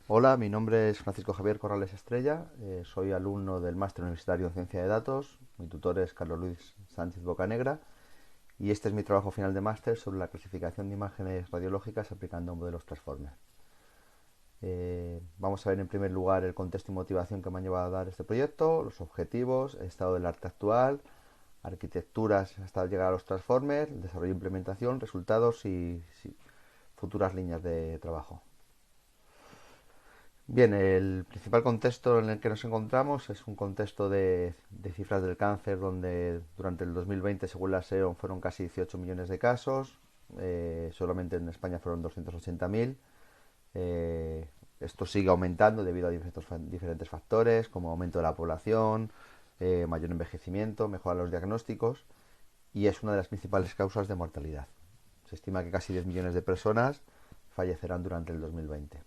Hola, mi nombre es Francisco Javier Corrales Estrella, soy alumno del Máster Universitario en Ciencia de Datos, mi tutor es Carlos Luis Sánchez Bocanegra y este es mi trabajo final de máster sobre la clasificación de imágenes radiológicas aplicando modelos Transformer. Vamos a ver en primer lugar el contexto y motivación que me han llevado a dar este proyecto, los objetivos, el estado del arte actual, arquitecturas hasta llegar a los Transformers, desarrollo e implementación, resultados y futuras líneas de trabajo. Bien, el principal contexto en el que nos encontramos es un contexto de cifras del cáncer donde durante el 2020, según la SEO, fueron casi 18 millones de casos, solamente en España fueron 280.000. Eh, Esto sigue aumentando debido a diferentes factores como aumento de la población, mayor envejecimiento, mejora de los diagnósticos y es una de las principales causas de mortalidad. Se estima que casi 10 millones de personas fallecerán durante el 2020.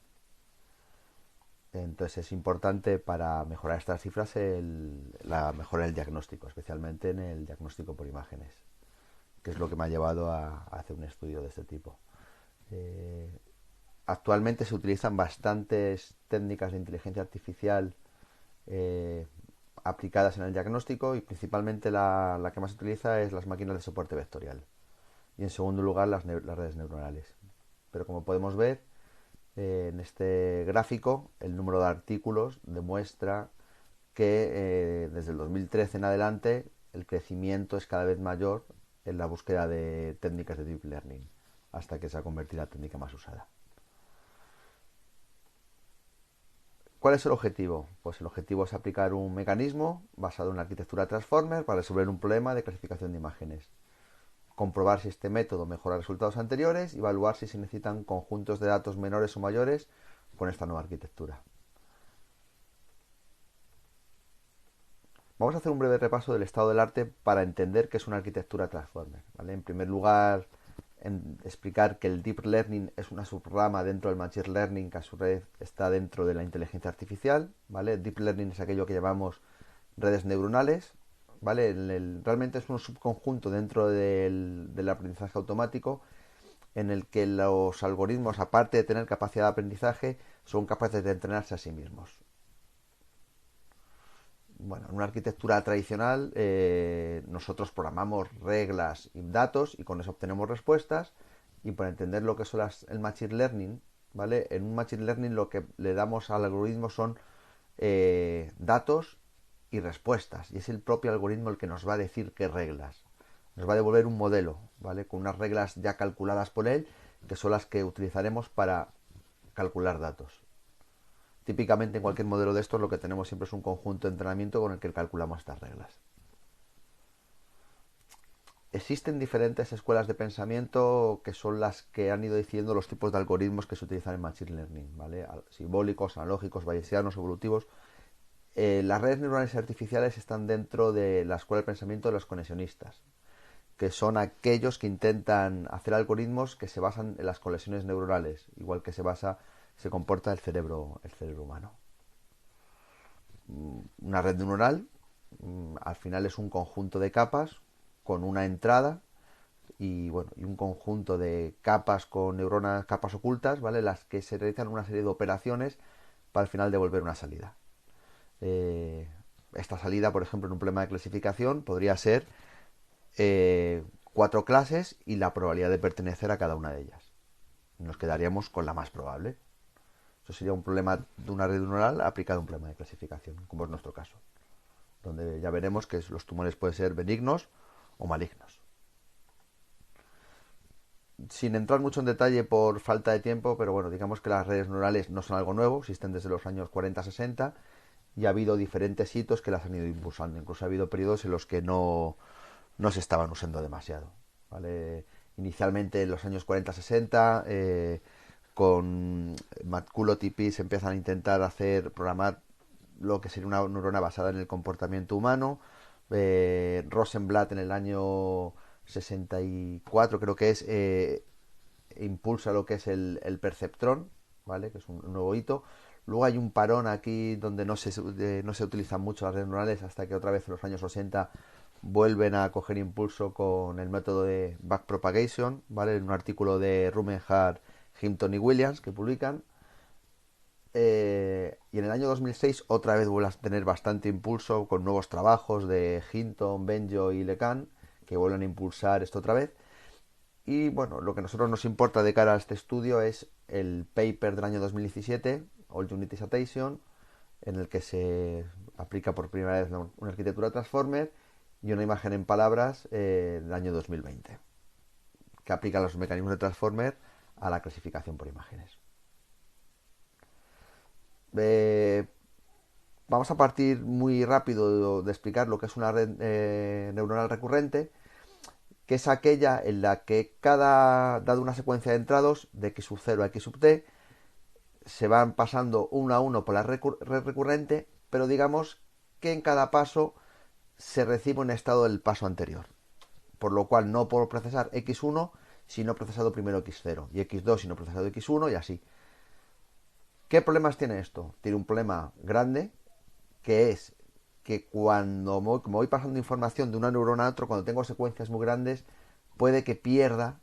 Entonces es importante para mejorar estas cifras la mejora del diagnóstico, especialmente en el diagnóstico por imágenes, que es lo que me ha llevado a hacer un estudio de este tipo. Eh, Actualmente se utilizan bastantes técnicas de inteligencia artificial eh, aplicadas en el diagnóstico y principalmente la que más se utiliza es las máquinas de soporte vectorial y en segundo lugar las redes neuronales. Pero como podemos ver, en este gráfico el número de artículos demuestra que desde el 2013 en adelante el crecimiento es cada vez mayor en la búsqueda de técnicas de deep learning hasta que se ha convertido en la técnica más usada. ¿Cuál es el objetivo? Pues el objetivo es aplicar un mecanismo basado en la arquitectura Transformer para resolver un problema de clasificación de imágenes, comprobar si este método mejora resultados anteriores y evaluar si se necesitan conjuntos de datos menores o mayores con esta nueva arquitectura. Vamos a hacer un breve repaso del estado del arte para entender qué es una arquitectura Transformer. ¿Vale? En primer lugar, explicar que el Deep Learning es una subrama dentro del Machine Learning que a su vez está dentro de la inteligencia artificial. ¿Vale? Deep Learning es aquello que llamamos redes neuronales. ¿Vale? Realmente es un subconjunto dentro del aprendizaje automático en el que los algoritmos, aparte de tener capacidad de aprendizaje, son capaces de entrenarse a sí mismos. Bueno, en una arquitectura tradicional nosotros programamos reglas y datos y con eso obtenemos respuestas y para entender lo que son el machine learning, ¿vale? En un machine learning lo que le damos al algoritmo son datos y respuestas y es el propio algoritmo el que nos va a decir qué reglas. Nos va a devolver un modelo, ¿vale? Con unas reglas ya calculadas por él que son las que utilizaremos para calcular datos. Típicamente en cualquier modelo de estos lo que tenemos siempre es un conjunto de entrenamiento con el que calculamos estas reglas. Existen diferentes escuelas de pensamiento que son las que han ido decidiendo los tipos de algoritmos que se utilizan en Machine Learning, ¿vale? Simbólicos, analógicos, bayesianos, evolutivos. Las redes neuronales artificiales están dentro de la escuela de pensamiento de los conexionistas, que son aquellos que intentan hacer algoritmos que se basan en las conexiones neuronales, igual que se comporta el cerebro humano. Una red neuronal al final es un conjunto de capas con una entrada y bueno y un conjunto de capas con neuronas, capas ocultas, ¿vale? Las que se realizan una serie de operaciones para al final devolver una salida. Esta salida, por ejemplo, en un problema de clasificación podría ser cuatro clases y la probabilidad de pertenecer a cada una de ellas. Nos quedaríamos con la más probable. Eso sería un problema de una red neuronal aplicado a un problema de clasificación, como es nuestro caso, donde ya veremos que los tumores pueden ser benignos o malignos. Sin entrar mucho en detalle por falta de tiempo, pero bueno, digamos que las redes neurales no son algo nuevo, existen desde los años 40-60 y ha habido diferentes hitos que las han ido impulsando. Incluso ha habido periodos en los que no se estaban usando demasiado. ¿Vale? Inicialmente en los años 40-60, con McCulloch se empiezan a intentar programar lo que sería una neurona basada en el comportamiento humano. Rosenblatt en el año 64 creo que es impulsa lo que es el perceptrón, ¿vale? Que es un nuevo hito. Luego hay un parón aquí donde no se utilizan mucho las redes neuronales hasta que otra vez en los años 80 vuelven a coger impulso con el método de backpropagation, ¿vale? En un artículo de Rumenhard, Hinton y Williams que publican. Y en el año 2006 otra vez vuelve a tener bastante impulso con nuevos trabajos de Hinton, Benjo y LeCun, que vuelven a impulsar esto otra vez. Y bueno, lo que a nosotros nos importa de cara a este estudio es el paper del año 2017, All Unity Citation, en el que se aplica por primera vez una arquitectura Transformer y una imagen en palabras del año 2020, que aplica los mecanismos de Transformer a la clasificación por imágenes. Eh, Vamos a partir muy rápido de explicar lo que es una red neuronal recurrente, que es aquella en la que dado una secuencia de entrados de x sub 0 a x sub t, se van pasando uno a uno por la red recurrente, pero digamos que en cada paso se recibe un estado del paso anterior, por lo cual no puedo procesar x1 si no he procesado primero x0 y x2 si no he procesado x1 y así. ¿Qué problemas tiene esto? Tiene un problema grande, que es que como voy pasando información de una neurona a otra, cuando tengo secuencias muy grandes, puede que pierda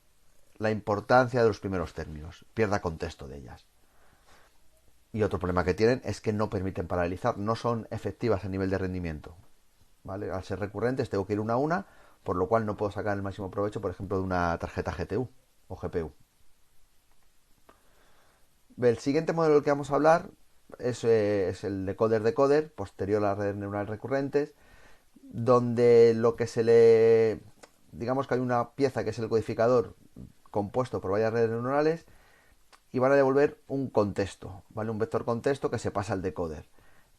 la importancia de los primeros términos, pierda contexto de ellas. Y otro problema que tienen es que no permiten paralelizar, no son efectivas a nivel de rendimiento. ¿Vale? Al ser recurrentes tengo que ir una a una, por lo cual no puedo sacar el máximo provecho, por ejemplo, de una tarjeta GTU o GPU. El siguiente modelo del que vamos a hablar es el decoder-decoder, posterior a las redes neuronales recurrentes, donde lo que se le... digamos que hay una pieza que es el codificador compuesto por varias redes neuronales y van a devolver un contexto, ¿vale? Un vector contexto que se pasa al decoder,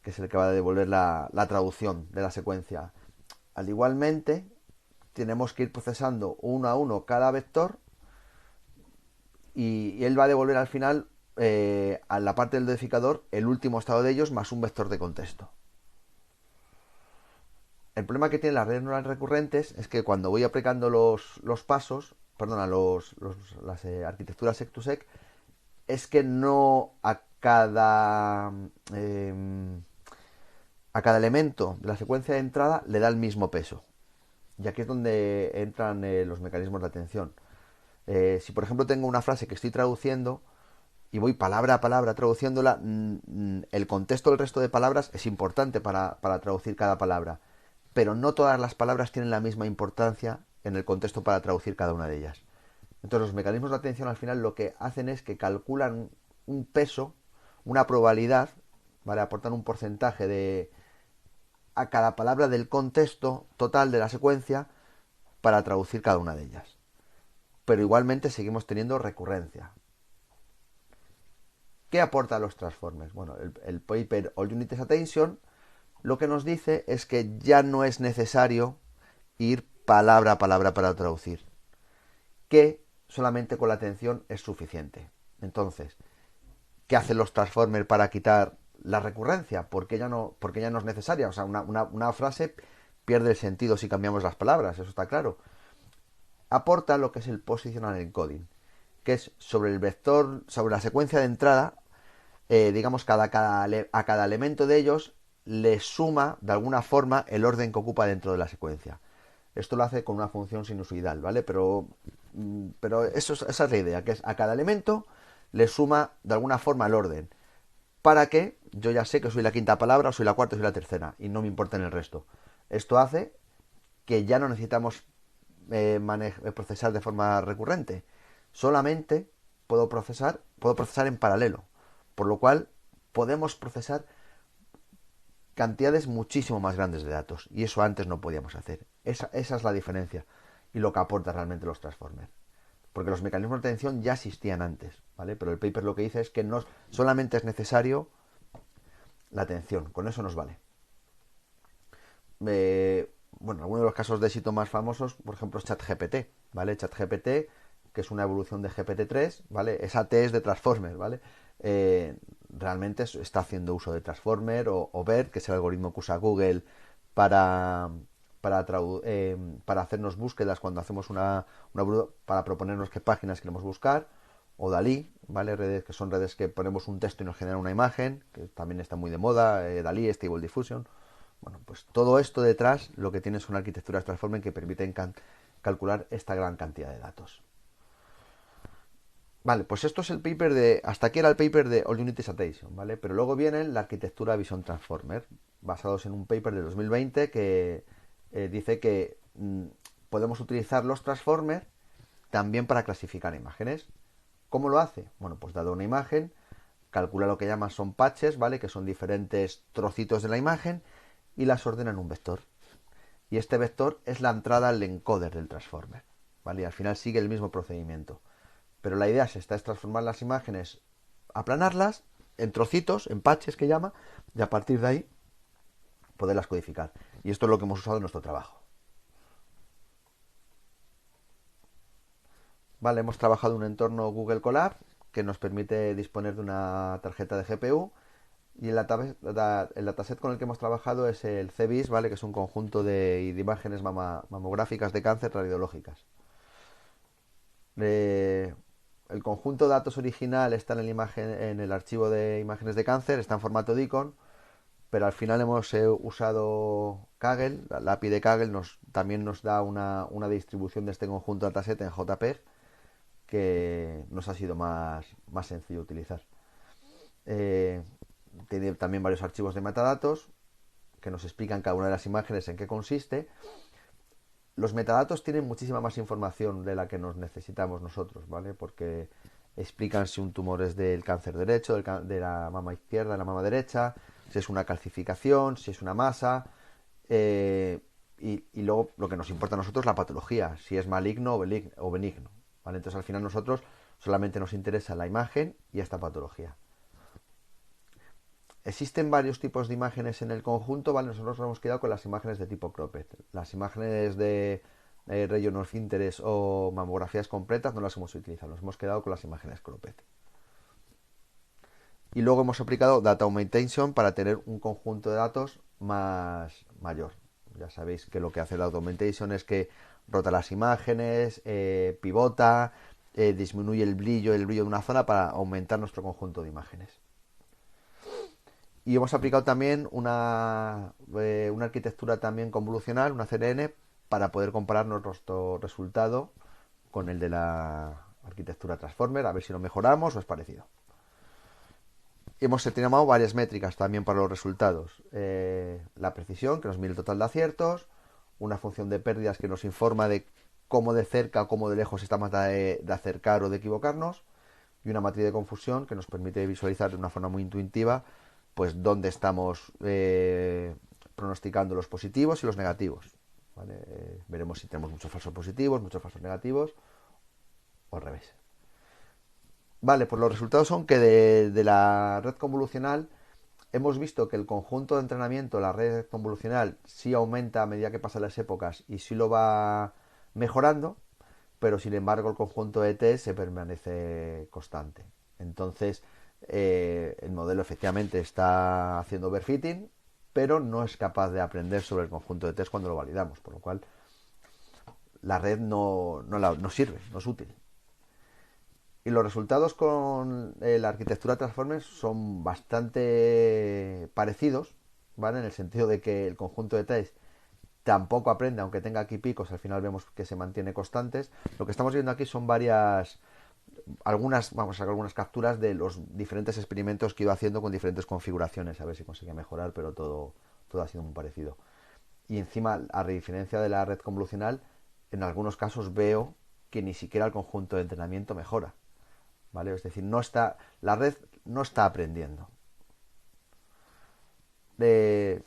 que es el que va a devolver la traducción de la secuencia. Al igualmente, tenemos que ir procesando uno a uno cada vector y él va a devolver al final a la parte del decodificador el último estado de ellos más un vector de contexto. El problema que tienen las redes neurales recurrentes es que cuando voy aplicando los pasos, perdona, las arquitecturas sec2sec, es que no a cada elemento de la secuencia de entrada le da el mismo peso. Y aquí es donde entran los mecanismos de atención. Si por ejemplo tengo una frase que estoy traduciendo y voy palabra a palabra traduciéndola, el contexto del resto de palabras es importante para traducir cada palabra, pero no todas las palabras tienen la misma importancia en el contexto para traducir cada una de ellas. Entonces los mecanismos de atención al final lo que hacen es que calculan un peso, una probabilidad, ¿vale? Aportan un porcentaje a cada palabra del contexto total de la secuencia para traducir cada una de ellas. Pero igualmente seguimos teniendo recurrencia. ¿Qué aporta los transformers? Bueno, el paper All Unity Attention lo que nos dice es que ya no es necesario ir palabra a palabra para traducir, que solamente con la atención es suficiente. Entonces, ¿qué hacen los transformers para quitar la recurrencia? Porque ya no es necesaria. O sea, una frase pierde el sentido si cambiamos las palabras, eso está claro. Aporta lo que es el positional encoding, que es sobre el vector, sobre la secuencia de entrada, digamos, a cada elemento de ellos le suma de alguna forma el orden que ocupa dentro de la secuencia. Esto lo hace con una función sinusoidal, ¿vale? Pero esa es la idea, que es a cada elemento le suma de alguna forma el orden. Para que yo ya sé que soy la quinta palabra, o soy la cuarta, o soy la tercera, y no me importa en el resto. Esto hace que ya no necesitamos procesar de forma recurrente. Solamente puedo procesar en paralelo. Por lo cual podemos procesar cantidades muchísimo más grandes de datos. Y eso antes no podíamos hacer. Esa es la diferencia y lo que aporta realmente los transformers. Porque los mecanismos de atención ya existían antes, ¿vale? Pero el paper lo que dice es que no solamente es necesario la atención, con eso nos vale. Bueno, algunos de los casos de éxito más famosos, por ejemplo, es ChatGPT, ¿vale? ChatGPT, que es una evolución de GPT-3, ¿vale? Esa T es de Transformer, ¿vale? Realmente está haciendo uso de Transformer o BERT, que es el algoritmo que usa Google para, para hacernos búsquedas cuando hacemos para proponernos qué páginas queremos buscar, o Dalí, ¿vale? Redes que son redes que ponemos un texto y nos generan una imagen, que también está muy de moda, Dalí, Stable Diffusion. Bueno, pues todo esto detrás lo que tiene son arquitecturas Transformer que permiten calcular esta gran cantidad de datos. Vale, pues esto es el paper de... Hasta aquí era el paper de All Unity Citation, ¿vale? Pero luego viene la arquitectura Vision Transformer, basados en un paper de 2020 que dice que podemos utilizar los transformers también para clasificar imágenes. ¿Cómo lo hace? Bueno, pues dado una imagen, calcula lo que llaman son patches, ¿vale? Que son diferentes trocitos de la imagen y las ordena en un vector. Y este vector es la entrada al encoder del transformer, ¿vale? Y al final sigue el mismo procedimiento. Pero la idea es transformar las imágenes, aplanarlas en trocitos, en patches que llama, y a partir de ahí poderlas codificar. Y esto es lo que hemos usado en nuestro trabajo. Vale, hemos trabajado en un entorno Google Colab que nos permite disponer de una tarjeta de GPU y el dataset con el que hemos trabajado es el CBIS, ¿vale? Que es un conjunto de imágenes mamográficas de cáncer radiológicas. Eh, el conjunto de datos original está en el archivo de imágenes de cáncer, está en formato DICON, pero al final hemos usado Kaggle, la API de Kaggle también nos da una distribución de este conjunto de dataset en JPEG que nos ha sido más sencillo utilizar. Eh, Tiene también varios archivos de metadatos que nos explican cada una de las imágenes en qué consiste. Los metadatos tienen muchísima más información de la que nos necesitamos nosotros, ¿vale? Porque explican si un tumor es del cáncer derecho, de la mama izquierda, de la mama derecha, si es una calcificación, si es una masa, y luego lo que nos importa a nosotros es la patología, si es maligno o benigno, ¿vale? Entonces al final nosotros solamente nos interesa la imagen y esta patología. Existen varios tipos de imágenes en el conjunto, ¿vale? Nosotros nos hemos quedado con las imágenes de tipo cropped. Las imágenes de region of interest o mamografías completas no las hemos utilizado, nos hemos quedado con las imágenes cropped. Y luego hemos aplicado Data Augmentation para tener un conjunto de datos más mayor. Ya sabéis que lo que hace Data Augmentation es que rota las imágenes, pivota, disminuye el brillo de una zona para aumentar nuestro conjunto de imágenes. Y hemos aplicado también una arquitectura también convolucional, una CNN, para poder comparar nuestro resultado con el de la arquitectura Transformer, a ver si lo mejoramos o es parecido. Y hemos seleccionado varias métricas también para los resultados. La precisión, que nos mide el total de aciertos, una función de pérdidas que nos informa de cómo de cerca o cómo de lejos estamos de acercar o de equivocarnos, y una matriz de confusión que nos permite visualizar de una forma muy intuitiva pues dónde estamos pronosticando los positivos y los negativos, ¿vale? Veremos si tenemos muchos falsos positivos, muchos falsos negativos o al revés. Vale, pues los resultados son que de la red convolucional hemos visto que el conjunto de entrenamiento, la red convolucional, sí aumenta a medida que pasan las épocas y sí lo va mejorando, pero sin embargo el conjunto de test se permanece constante. Entonces, el modelo efectivamente está haciendo overfitting, pero no es capaz de aprender sobre el conjunto de test cuando lo validamos, por lo cual la red no sirve, no es útil. Y los resultados con la arquitectura Transformers son bastante parecidos, ¿vale? En el sentido de que el conjunto de test tampoco aprende, aunque tenga aquí picos, al final vemos que se mantiene constantes. Lo que estamos viendo aquí son vamos a sacar algunas capturas de los diferentes experimentos que he ido haciendo con diferentes configuraciones, a ver si conseguía mejorar, pero todo ha sido muy parecido. Y encima, a diferencia de la red convolucional, en algunos casos veo que ni siquiera el conjunto de entrenamiento mejora, ¿vale? Es decir, la red no está aprendiendo.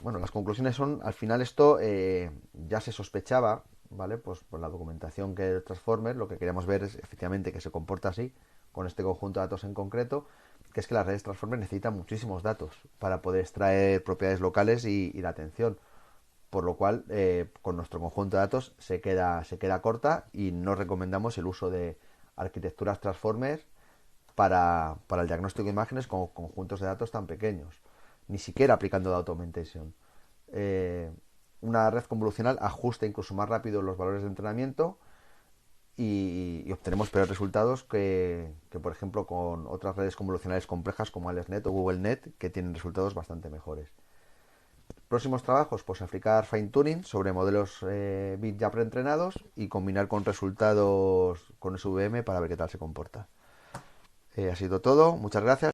Bueno, las conclusiones son, al final esto ya se sospechaba, ¿vale? Pues por la documentación que el Transformer, lo que queríamos ver es efectivamente que se comporta así, con este conjunto de datos en concreto, que es que las redes Transformer necesitan muchísimos datos para poder extraer propiedades locales y la atención, por lo cual con nuestro conjunto de datos se queda corta y no recomendamos el uso de arquitecturas Transformer para el diagnóstico de imágenes con conjuntos de datos tan pequeños, ni siquiera aplicando Data Augmentation. Una red convolucional ajusta incluso más rápido los valores de entrenamiento y obtenemos peores resultados que, por ejemplo, con otras redes convolucionales complejas como AlexNet o GoogleNet, que tienen resultados bastante mejores. Próximos trabajos, pues aplicar fine-tuning sobre modelos bit ya preentrenados y combinar con resultados con SVM para ver qué tal se comporta. Ha sido todo. Muchas gracias.